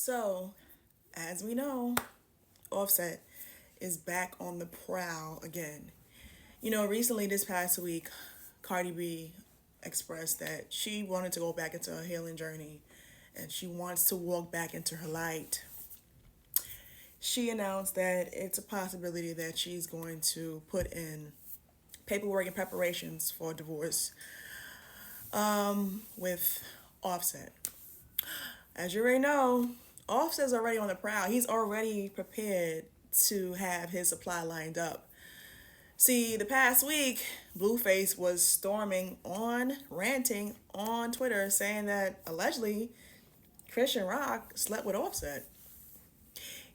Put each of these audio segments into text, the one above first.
So, as we know, Offset is back on the prowl again. Recently this past week, Cardi B expressed that she wanted to go back into her healing journey and she wants to walk back into her light. She announced that it's a possibility that she's going to put in paperwork and preparations for divorce with Offset. As you already know, Offset's already on the prowl. He's already prepared to have his supply lined up. See, the past week, Blueface was ranting on Twitter, saying that allegedly Christian Rock slept with Offset.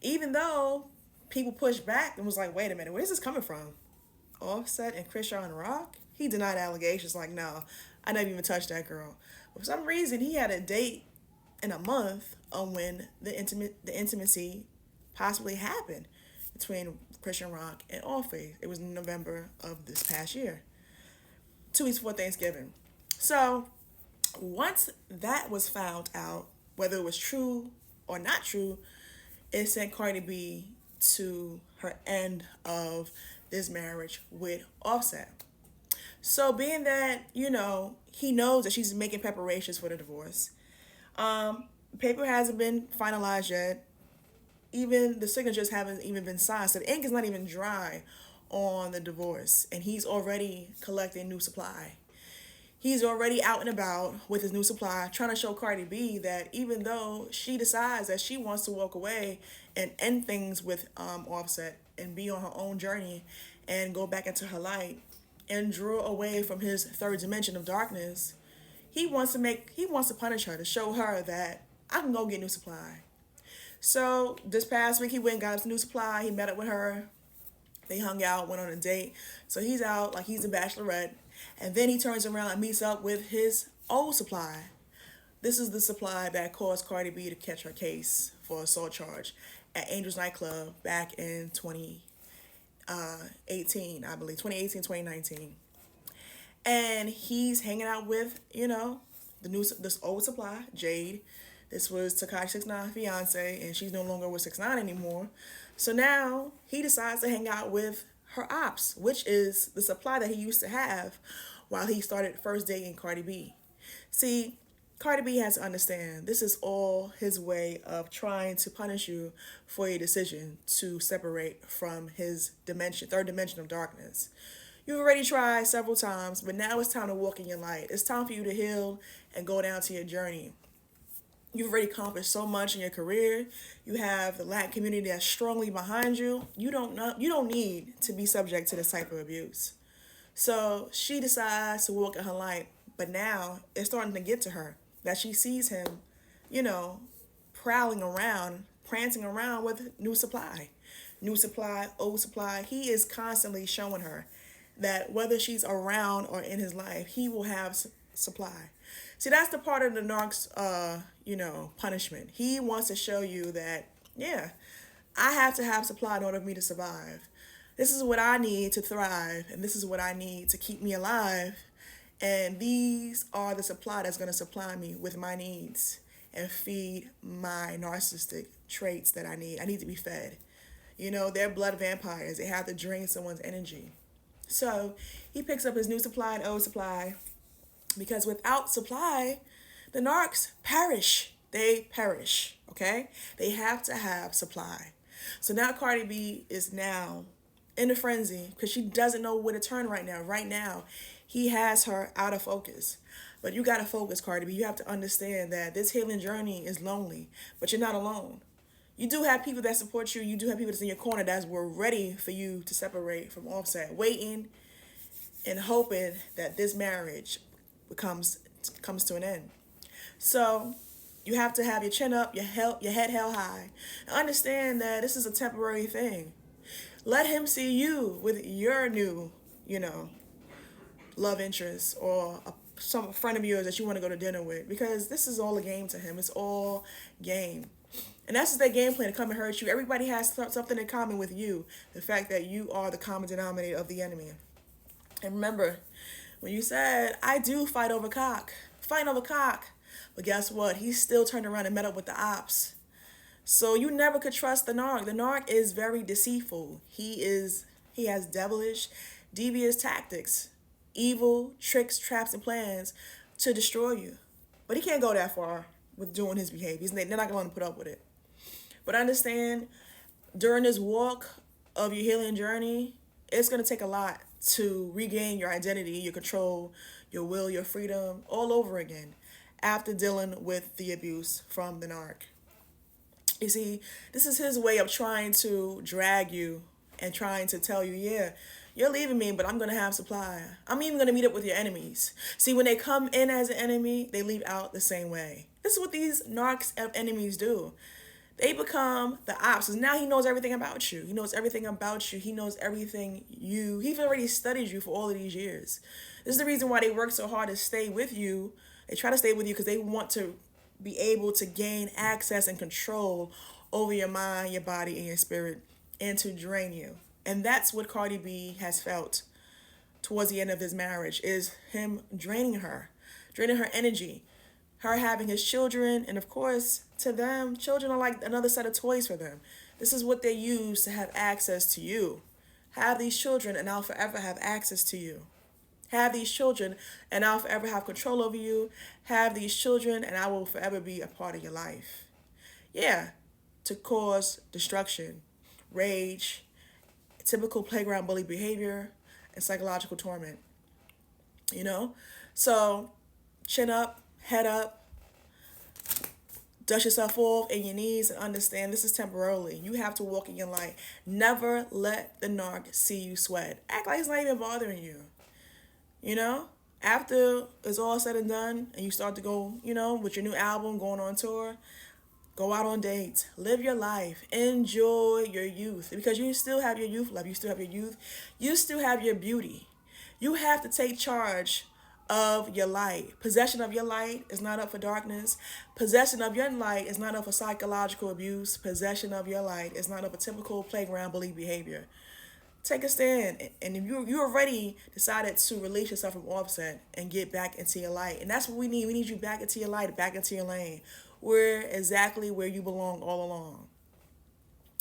Even though people pushed back and was like, wait a minute, where's this coming from? Offset and Christian Rock? He denied allegations, like, no, I never even touched that girl. But for some reason, he had a date in a month on when the intimacy possibly happened between Christian Rock and Allface. It was in November of this past year, 2 weeks before Thanksgiving. So once that was found out, whether it was true or not true, it sent Cardi B to her end of this marriage with Offset. So being that, he knows that she's making preparations for the divorce. Paper hasn't been finalized yet. Even the signatures haven't even been signed. So the ink is not even dry on the divorce. And he's already collecting new supply. He's already out and about with his new supply, trying to show Cardi B that even though she decides that she wants to walk away and end things with Offset and be on her own journey and go back into her light and draw away from his third dimension of darkness, he wants to punish her, to show her that I can go get new supply. So this past week he went and got his new supply. He met up with her. They hung out, went on a date. So he's out like he's a bachelorette. And then he turns around and meets up with his old supply. This is the supply that caused Cardi B to catch her case for assault charge at Angel's nightclub back in 2018, I believe, 2018, 2019. And he's hanging out with, this old supply, Jade. This was Tekashi 6ix9ine fiance, and she's no longer with 6ix9ine anymore. So now he decides to hang out with her ops, which is the supply that he used to have while he started first dating Cardi B. See, Cardi B has to understand this is all his way of trying to punish you for your decision to separate from his third dimension of darkness. You've already tried several times, but now it's time to walk in your light. It's time for you to heal and go down to your journey. You've already accomplished so much in your career. You have the Latin community that's strongly behind you. You don't need to be subject to this type of abuse. So she decides to walk in her light, but now it's starting to get to her that she sees him, prowling around, prancing around with new supply. New supply, old supply. He is constantly showing her that whether she's around or in his life, he will have supply. See, that's the part of the narc's, punishment. He wants to show you that, yeah, I have to have supply in order for me to survive. This is what I need to thrive, and this is what I need to keep me alive. And these are the supply that's going to supply me with my needs and feed my narcissistic traits that I need. I need to be fed. They're blood vampires. They have to drain someone's energy. So he picks up his new supply and old supply because without supply, the narcs perish. They perish, okay? They have to have supply. So now Cardi B is now in a frenzy because she doesn't know where to turn right now. Right now, he has her out of focus. But you got to focus, Cardi B. You have to understand that this healing journey is lonely, but you're not alone. You do have people that support you. You do have people that's in your corner that were ready for you to separate from Offset, waiting and hoping that this marriage comes to an end. So you have to have your chin up, your head held high, and understand that this is a temporary thing. Let him see you with your new, love interest or some friend of yours that you want to go to dinner with, because this is all a game to him. It's all game. And that's just their game plan, to come and hurt you. Everybody has something in common with you. The fact that you are the common denominator of the enemy. And remember, when you said, I do fight over cock. But guess what? He still turned around and met up with the ops. So you never could trust the narc. The narc is very deceitful. He has devilish, devious tactics, evil tricks, traps, and plans to destroy you. But he can't go that far with doing his behavior. They're not going to put up with it. But understand, during this walk of your healing journey, it's going to take a lot to regain your identity, your control, your will, your freedom all over again after dealing with the abuse from the narc. You see, this is his way of trying to drag you and trying to tell you, yeah, you're leaving me, but I'm going to have supply. I'm even going to meet up with your enemies. See, when they come in as an enemy, they leave out the same way. This is what these narcs of enemies do. They become the ops. Now he knows everything about you. He knows everything about you. He knows everything he's already studied you for all of these years. This is the reason why they work so hard to stay with you. They try to stay with you because they want to be able to gain access and control over your mind, your body, and your spirit, and to drain you. And that's what Cardi B has felt towards the end of his marriage, is him draining her energy, her having his children, and of course, to them, children are like another set of toys for them. This is what they use to have access to you. Have these children, and I'll forever have access to you. Have these children, and I'll forever have control over you. Have these children, and I will forever be a part of your life. Yeah, to cause destruction, rage, typical playground bully behavior, and psychological torment. You know? So, chin up, head up, dust yourself off in your knees, and understand this is temporarily. You have to walk in your light. Never let the narc see you sweat. Act like it's not even bothering you. You know? After it's all said and done, and you start to go, with your new album, going on tour, go out on dates, live your life, enjoy your youth, because you still have your youth left, you still have your youth, you still have your beauty. You have to take charge of your light. Possession of your light is not up for darkness. Possession of your light is not up for psychological abuse. Possession of your light is not up for typical playground bully behavior. Take a stand, and if you already decided to release yourself from Offset and get back into your light, and that's what we need. We need you back into your light, back into your lane. We're exactly where you belong all along.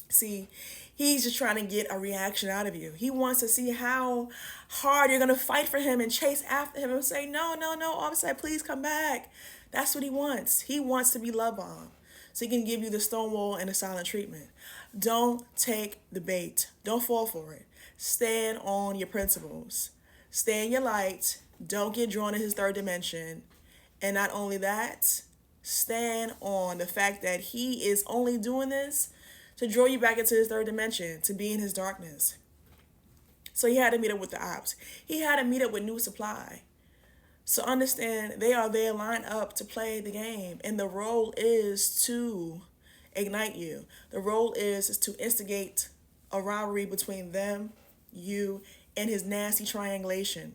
See, he's just trying to get a reaction out of you. He wants to see how hard you're going to fight for him and chase after him and say, no, Offset, please come back. That's what he wants. He wants to be love bombed so he can give you the stonewall and the silent treatment. Don't take the bait. Don't fall for it. Stand on your principles. Stay in your light. Don't get drawn in his third dimension. And not only that, stand on the fact that he is only doing this to draw you back into his third dimension, to be in his darkness. So he had to meet up with the ops. He had to meet up with New Supply. So understand, they are there lined up to play the game. And the role is to ignite you. The role is to instigate a rivalry between them, you, and his nasty triangulation.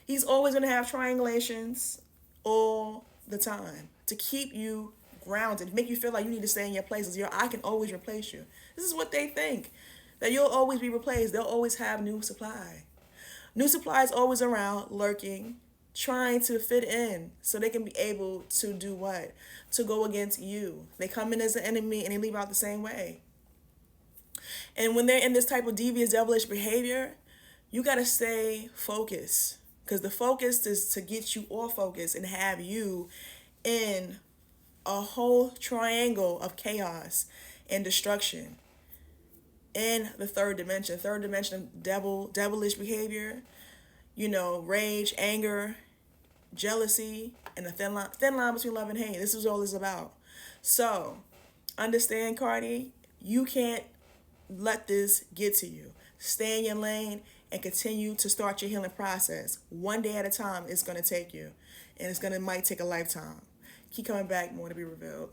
He's always going to have triangulations all the time to keep you grounded, make you feel like you need to stay in your places. I can always replace you. This is what they think, that you'll always be replaced. They'll always have New Supply. New Supply is always around, lurking, trying to fit in so they can be able to do what? To go against you. They come in as an enemy and they leave out the same way. And when they're in this type of devious, devilish behavior, you got to stay focused. Because the focus is to get you off focus and have you in a whole triangle of chaos and destruction in the third dimension. Third dimension of devilish behavior, rage, anger, jealousy, and the thin line between love and hate. This is all this about. So, understand, Cardi, you can't let this get to you. Stay in your lane and continue to start your healing process. One day at a time, it's going to take you. And might take a lifetime. Keep coming back, more to be revealed.